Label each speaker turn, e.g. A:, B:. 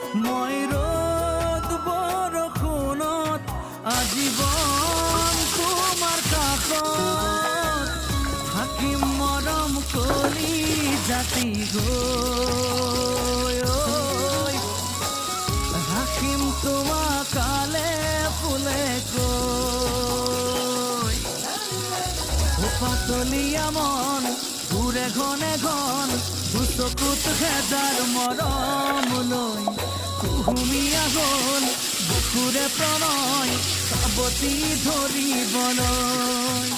A: মই ৰ'দ বৰষুণত আজীৱন তোমাৰ কাষত থাকিম মৰম কলি জাতি গৈ ৰাখিম তোমাক কালে ফুলে কৈ পাতলীয়া মন ঘূৰে ঘনে ঘন চকুত হেজাৰ মৰম লৈ কুহুমীয়া হ'ল বুকুৰে প্ৰণয় সাৱতি ধৰিবলৈ